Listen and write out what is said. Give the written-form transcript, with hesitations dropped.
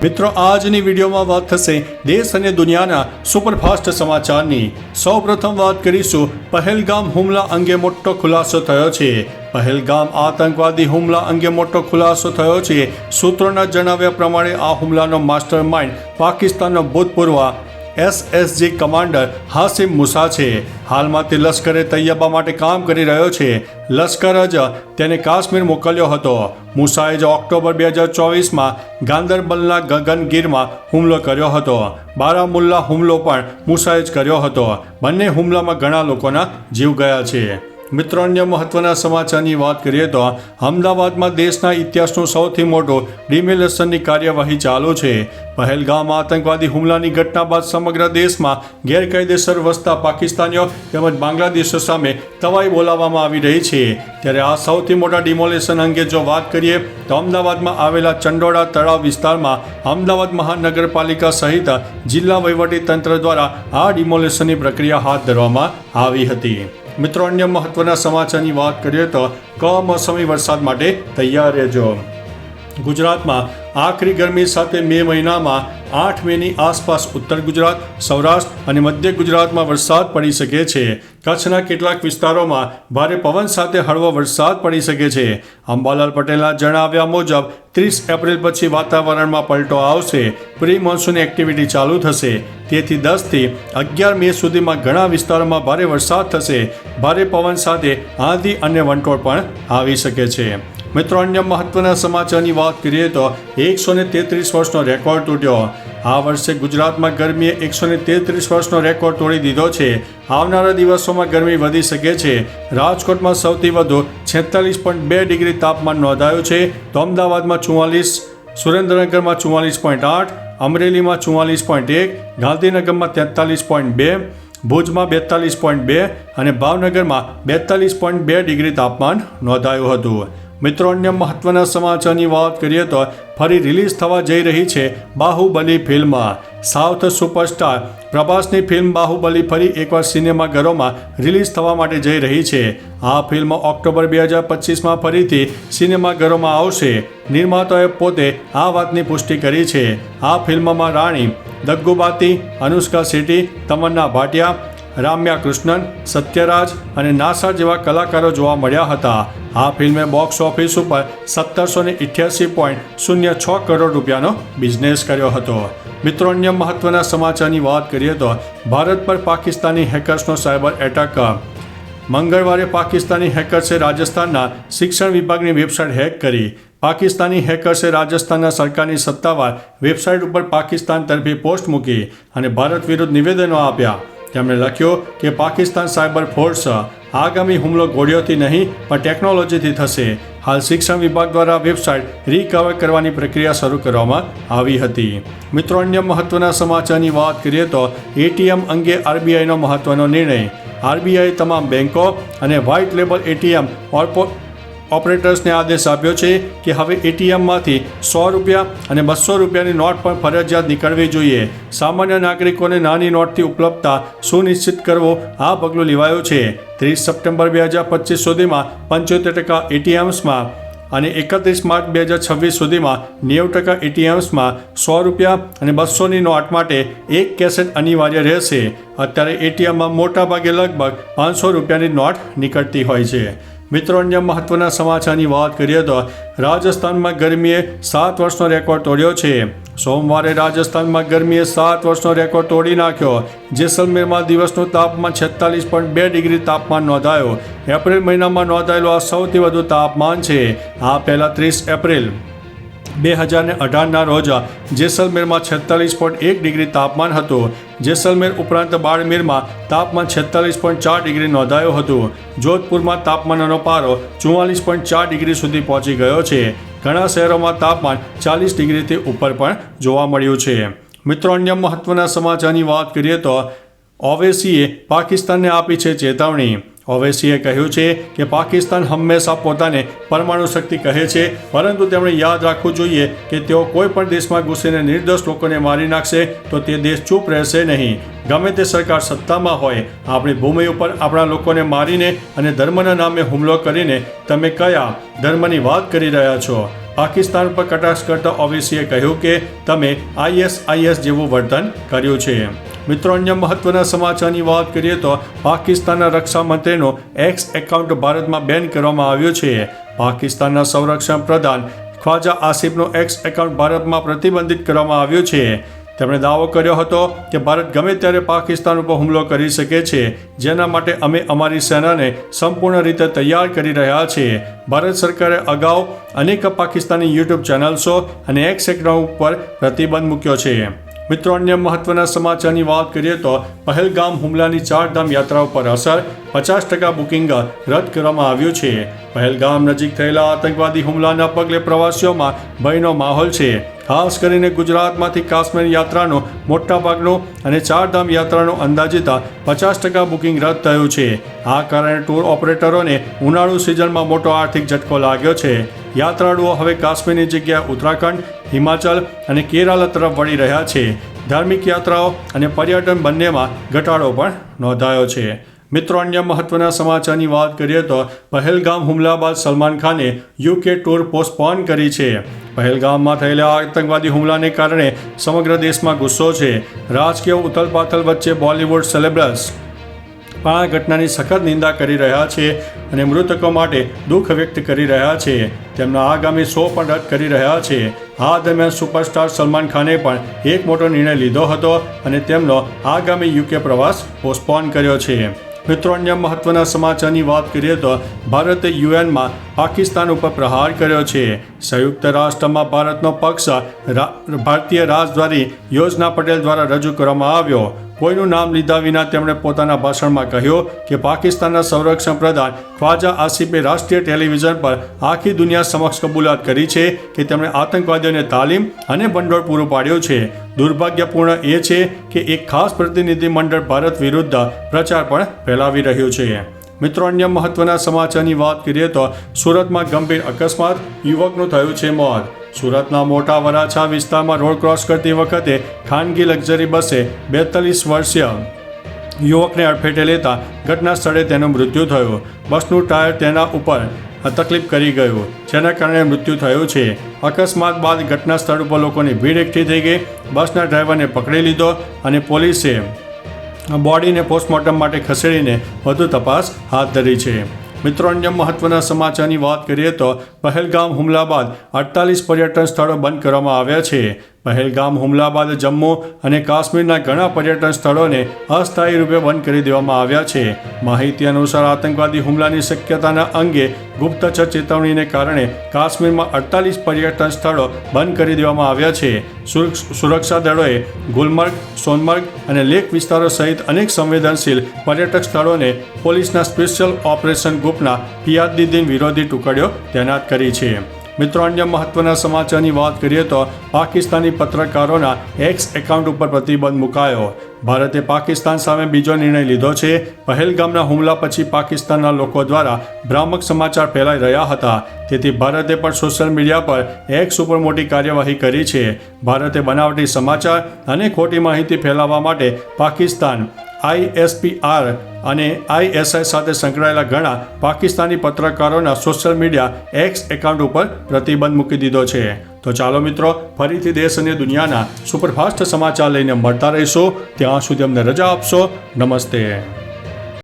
મિત્રો આજની વિડીયોમાં વાત થશે દેશ અને દુનિયાના સુપરફાસ્ટ સમાચારની। સૌપ્રથમ વાત કરીશું પહેલગામ હુમલા અંગે મોટો ખુલાસો થયો છે। પહેલગામ આતંકવાદી હુમલા અંગે મોટો ખુલાસો થયો છે। સૂત્રોના જણાવ્યા પ્રમાણે આ હુમલાનો માસ્ટર માઇન્ડ પાકિસ્તાનનો ભૂતપૂર્વ SSG કમાન્ડર હાસિમ મુસા છે। હાલમાં તે લશ્કરે તૈયબા માટે કામ કરી રહ્યો છે। લશ્કર જ તેને કાશ્મીર મોકલ્યો હતો। મુસાએ જ ઓક્ટોબર 2024માં ગાંદરબલના ગગનગીરમાં હુમલો કર્યો હતો। બારામુલ્લા હુમલો પણ મુસાએ જ કર્યો હતો। બંને હુમલામાં ઘણા લોકોના જીવ ગયા છે। મિત્રો અન્ય મહત્વના સમાચારની વાત કરીએ તો અમદાવાદમાં દેશના ઇતિહાસનું સૌથી મોટું ડિમોલેશનની કાર્યવાહી ચાલુ છે। પહેલગામ આતંકવાદી હુમલાની ઘટના બાદ સમગ્ર દેશમાં ગેરકાયદેસર વસતા પાકિસ્તાનીઓ તેમજ બાંગ્લાદેશીઓ સામે તવાઈ બોલાવવામાં આવી રહી છે। ત્યારે આ સૌથી મોટા ડિમોલેશન અંગે જો વાત કરીએ તો અમદાવાદમાં આવેલા ચંડોળા તળાવ વિસ્તારમાં અમદાવાદ મહાનગરપાલિકા સહિત જિલ્લા વહીવટીતંત્ર દ્વારા આ ડિમોલેશનની પ્રક્રિયા હાથ ધરવામાં આવી હતી। મિત્રો અન્ય મહત્વના સમાચારની વાત કરીએ તો કમોસમી વરસાદ માટે તૈયાર રહેજો। ગુજરાતમાં આખરી ગરમી સાથે મે મહિનામાં 8 મેની આસપાસ ઉત્તર ગુજરાત, સૌરાષ્ટ્ર અને મધ્ય ગુજરાતમાં વરસાદ પડી શકે છે। કચ્છના કેટલાક વિસ્તારોમાં ભારે પવન સાથે હળવો વરસાદ પડી શકે છે। અંબાલાલ પટેલના જણાવ્યા મુજબ 30 એપ્રિલ પછી વાતાવરણમાં પલટો આવશે। પ્રી મોન્સૂન એક્ટિવિટી ચાલુ થશે। તેથી 10 થી 11 મે સુધીમાં ઘણા વિસ્તારોમાં ભારે વરસાદ થશે। ભારે પવન સાથે આંધી અને વંટોળ પણ આવી શકે છે। મિત્રો અન્ય મહત્વના સમાચારની વાત કરીએ તો 133 વર્ષનો રેકોર્ડ તૂટ્યો। આ વર્ષે ગુજરાતમાં ગરમીએ 133 વર્ષનો રેકોર્ડ તોડી દીધો છે। આવનારા દિવસોમાં ગરમી વધી શકે છે। રાજકોટમાં સૌથી વધુ 46.2 ડિગ્રી તાપમાન નોંધાયું છે તો અમદાવાદમાં 44, સુરેન્દ્રનગરમાં 44.8, અમરેલીમાં 44.1, ગાંધીનગરમાં 43.2, ભુજમાં 42.2 અને ભાવનગરમાં 42.2 ડિગ્રી તાપમાન નોંધાયું હતું। મિત્રો અન્ય મહત્વના સમાચારની વાત કરીએ તો ફરી રિલીઝ થવા જઈ રહી છે બાહુબલી ફિલ્મ। સાઉથ સુપરસ્ટાર પ્રભાસની ફિલ્મ બાહુબલી ફરી એકવાર સિનેમાઘરોમાં રિલીઝ થવા માટે જઈ રહી છે। આ ફિલ્મ ઓક્ટોબર 2025માં ફરીથી સિનેમાઘરોમાં આવશે। નિર્માતાએ પોતે આ વાતની પુષ્ટિ કરી છે। આ ફિલ્મમાં રાણી દગ્ગુબાતી, અનુષ્કા શેટ્ટી, તમન્ના ભાટિયા, રામ્યા કૃષ્ણન, સત્યરાજ અને નાસા જેવા કલાકારો જોવા મળ્યા હતા। આ ફિલ્મે બોક્સ ઓફિસ ઉપર 1788.06 કરોડ રૂપિયાનો બિઝનેસ કર્યો હતો। મિત્રો અન્ય મહત્વના સમાચારની વાત કરીએ તો ભારત પર પાકિસ્તાની હેકર્સનો સાયબર એટેક। મંગળવારે પાકિસ્તાની હેકર્સે રાજસ્થાનના શિક્ષણ વિભાગની વેબસાઇટ હેક કરી। પાકિસ્તાની હેકર્સે રાજસ્થાનના સરકારની સત્તાવાર વેબસાઇટ ઉપર પાકિસ્તાન તરફી પોસ્ટ મૂકી અને ભારત વિરુદ્ધ નિવેદનો આપ્યા। તેમણે લખ્યું કે પાકિસ્તાન સાયબર ફોર્સ આગામી હુમલો ગોળીઓથી નહીં પણ ટેકનોલોજીથી થશે। હાલ શિક્ષણ વિભાગ દ્વારા વેબસાઇટ રિકવર કરવાની પ્રક્રિયા શરૂ કરવામાં આવી હતી। મિત્રો અન્ય મહત્વના સમાચારની વાત કરીએ તો ATM અંગે RBIનો મહત્વનો નિર્ણય। RBI તમામ બેંકો અને વ્હાઇટ લેબલ ATM ઓપરેટર્સને આદેશ આપ્યો છે કે હવે ATMમાંથી 100 રૂપિયા અને 200 રૂપિયાની નોટ પણ ફરજિયાત નીકળવી જોઈએ। સામાન્ય નાગરિકોને નાની નોટથી ઉપલબ્ધતા સુનિશ્ચિત કરવો આ પગલું લેવાયું છે। 30 સપ્ટેમ્બર 2025 સુધીમાં 75% ATMsમાં અને 31 માર્ચ 2026 સુધીમાં 90% ATMsમાં 100 રૂપિયા અને 200ની નોટ માટે એક કેસેટ અનિવાર્ય રહેશે। અત્યારે ATMમાં મોટાભાગે લગભગ 500 રૂપિયાની નોટ નીકળતી હોય છે। મિત્રો અન્ય મહત્વના સમાચારની વાત કરીએ તો રાજસ્થાનમાં ગરમીએ 7 વર્ષનો રેકોર્ડ તોડ્યો છે। સોમવારે રાજસ્થાનમાં ગરમીએ 7 વર્ષનો રેકોર્ડ તોડી નાખ્યો। જેસલમેરમાં દિવસનું તાપમાન 46.2 ડિગ્રી તાપમાન નોંધાયું। એપ્રિલ મહિનામાં નોંધાયેલું આ સૌથી વધુ તાપમાન છે। આ પહેલાં 30 એપ્રિલ 2018ના રોજ જેસલમેરમાં 46.1 ડિગ્રી તાપમાન હતું। જેસલમેર ઉપરાંત બાડમેરમાં તાપમાન 46.4 ડિગ્રી નોંધાયું હતું। જોધપુરમાં તાપમાનનો પારો 44.4 ડિગ્રી સુધી પહોંચી ગયો છે। ઘણા શહેરોમાં તાપમાન 40 ડિગ્રીથી ઉપર પણ જોવા મળ્યું છે। મિત્રો અન્ય મહત્વના સમાચારની વાત કરીએ તો ઓવૈસીએ પાકિસ્તાનને આપી છે ચેતવણી। ઓવૈસીએ કહ્યું છે કે પાકિસ્તાન હંમેશા પોતાને પરમાણુ શક્તિ કહે છે, પરંતુ તેમણે યાદ રાખવું જોઈએ કે તેઓ કોઈ પણ દેશમાં ઘૂસીને નિર્દોષ લોકોને મારી નાખશે તો તે દેશ ચૂપ રહેશે નહીં। ગમે તે સરકાર સત્તામાં હોય, આપણી ભૂમિ ઉપર આપણા લોકોને મારીને અને ધર્મના નામે હુમલો કરીને તમે કયા ધર્મની વાત કરી રહ્યા છો? પાકિસ્તાન પર કટાક્ષ કરતા ઓવેસીએ કહ્યું કે તમે ISIS જેવું વર્તન કર્યું છે. મિત્રો, અન્ય મહત્વના સમાચારની વાત કરીએ તો પાકિસ્તાનના રક્ષા મંત્રીનું એક્સ એકાઉન્ટ ભારતમાં બેન કરવામાં આવ્યું છે. પાકિસ્તાનના સંરક્ષણ પ્રધાન ખ્વાજા આસિફનું એક્સ એકાઉન્ટ ભારતમાં પ્રતિબંધિત કરવામાં આવ્યું છે. તેમણે દાવો કર્યો હતો કે ભારત ગમે ત્યારે પાકિસ્તાન ઉપર હુમલો કરી શકે છે, જેના માટે અમે અમારી સેનાને સંપૂર્ણ રીતે તૈયાર કરી રહ્યા છીએ. ભારત સરકારે અગાઉ અનેક પાકિસ્તાની યુટ્યુબ ચેનલ્સો અને એક્સ એકાઉન્ટ ઉપર પ્રતિબંધ મૂક્યો છે. મિત્રો, અન્ય મહત્વના સમાચારની વાત કરીએ તો પહેલગામ હુમલાની 4 ધામ યાત્રા ઉપર અસર, 50% બુકિંગ રદ કરવામાં આવ્યું છે. પહેલગામ નજીક થયેલા આતંકવાદી હુમલાના પગલે પ્રવાસીઓમાં ભયનો માહોલ છે. ખાસ કરીને ગુજરાતમાંથી કાશ્મીર યાત્રાનું મોટાભાગનું અને 4 ધામ યાત્રાનું અંદાજિત 50% બુકિંગ રદ થયું છે. આ કારણે ટૂર ઓપરેટરોને ઉનાળુ સિઝનમાં મોટો આર્થિક ઝટકો લાગ્યો છે. યાત્રાળુઓ હવે કાશ્મીરની જગ્યાએ ઉત્તરાખંડ, હિમાચલ અને કેરાલા તરફ વળી રહ્યા છે. ધાર્મિક યાત્રાઓ અને પર્યટન બંનેમાં ઘટાડો પણ નોંધાયો છે. મિત્રો, અન્ય મહત્વના સમાચારની વાત કરીએ તો પહેલગામ હુમલા બાદ સલમાન ખાને UK ટૂર પોસ્ટપોન કરી છે. પહેલગામમાં થયેલા આતંકવાદી હુમલાને કારણે સમગ્ર દેશમાં ગુસ્સો છે. રાજકીય ઉથલપાથલ વચ્ચે બોલિવૂડ સેલેબ્સ પણ આ ઘટનાની સખત નિંદા કરી રહ્યા છે અને મૃતકો માટે દુઃખ વ્યક્ત કરી રહ્યા છે. તેમના આગામી શો પણ રદ કરી રહ્યા છે. આ દરમિયાન સુપરસ્ટાર સલમાન ખાને પણ એક મોટો નિર્ણય લીધો હતો અને તેમનો આગામી UK પ્રવાસ પોસ્ટપોન કર્યો છે. મિત્રો, અન્ય મહત્વના સમાચારની વાત કરીએ તો ભારતે UN પાકિસ્તાન ઉપર પ્રહાર કર્યો છે. સંયુક્ત રાષ્ટ્રમાં ભારતનો પક્ષ ભારતીય રાજદ્વારી યોજના પટેલ દ્વારા રજૂ કરવામાં આવ્યો. કોઈનું નામ લીધા વિના તેમણે પોતાના ભાષણમાં કહ્યું કે પાકિસ્તાનના સંરક્ષણ પ્રધાન ખ્વાજા આસિફે રાષ્ટ્રીય ટેલિવિઝન પર આખી દુનિયા સમક્ષ કબૂલાત કરી છે કે તેમણે આતંકવાદીઓને તાલીમ અને ભંડોળ પૂરું પાડ્યું છે. દુર્ભાગ્યપૂર્ણ એ છે કે એક ખાસ પ્રતિનિધિ મંડળ ભારત વિરુદ્ધ પ્રચાર પણ ફેલાવી રહ્યું છે. મિત્રો, અન્ય મહત્વના સમાચારની વાત કરીએ તો સુરતમાં ગંભીર અકસ્માત, યુવકનું થયું છે મોત. સુરતના મોટા વરાછા વિસ્તારમાં રોડ ક્રોસ કરતી વખતે ખાનગી લક્ઝરી બસે 42 વર્ષીય યુવકને અડફેટે લેતા ઘટના સ્થળે તેનું મૃત્યુ થયું. બસનું ટાયર તેના ઉપર તકલીફ કરી ગયું, જેના કારણે મૃત્યુ થયું છે. અકસ્માત બાદ ઘટના સ્થળ ઉપર લોકોની ભીડ એકઠી થઈ ગઈ. બસના ડ્રાઈવરને પકડી લીધો અને પોલીસે બોડીને પોસ્ટમોર્ટમ માટે ખસેડીને વધુ તપાસ હાથ ધરી છે. મિત્રો, અન્ય મહત્વના સમાચારની વાત કરીએ તો પહેલગામ હુમલા બાદ 48 પર્યટન સ્થળો બંધ કરવામાં આવ્યા છે. પહેલગામ હુમલા બાદ જમ્મુ અને કાશ્મીરના ઘણા પર્યટન સ્થળોને અસ્થાયી રૂપે બંધ કરી દેવામાં આવ્યા છે. માહિતી અનુસાર આતંકવાદી હુમલાની શક્યતાના અંગે ગુપ્તચર ચેતવણીને કારણે કાશ્મીરમાં 48 પર્યટન સ્થળો બંધ કરી દેવામાં આવ્યા છે. સુરક્ષા દળોએ ગુલમર્ગ, સોનમર્ગ અને લેક વિસ્તારો સહિત અનેક સંવેદનશીલ પર્યટક સ્થળોને પોલીસના સ્પેશિયલ ઓપરેશન ગ્રુપના પિયાદીન વિરોધી ટુકડીઓ તૈનાત કરી છે. મિત્રો, અન્ય મહત્વના સમાચારની વાત કરીએ તો પાકિસ્તાની પત્રકારોના એક્સ એકાઉન્ટ ઉપર પ્રતિબંધ મુકાયો. ભારતે પાકિસ્તાન સામે બીજો નિર્ણય લીધો છે. પહેલગામના હુમલા પછી પાકિસ્તાનના લોકો દ્વારા ભ્રામક સમાચાર ફેલાઈ રહ્યા હતા. તેથી ભારતે પણ સોશિયલ મીડિયા પર એક્સ ઉપર મોટી કાર્યવાહી કરી છે. ભારતે બનાવટી સમાચાર અને ખોટી માહિતી ફેલાવવા માટે પાકિસ્તાન, ISPR અને ISI સાથે સંકળાયેલા ઘણા પાકિસ્તાની પત્રકારોના સોશિયલ મીડિયા એક્સ એકાઉન્ટ ઉપર પ્રતિબંધ મૂકી દીધો છે. તો ચાલો મિત્રો, ફરીથી દેશ અને દુનિયાના સુપરફાસ્ટ સમાચાર લઈને મળતા રહીશું. ત્યાં સુધી અમને રજા આપશો. નમસ્તે.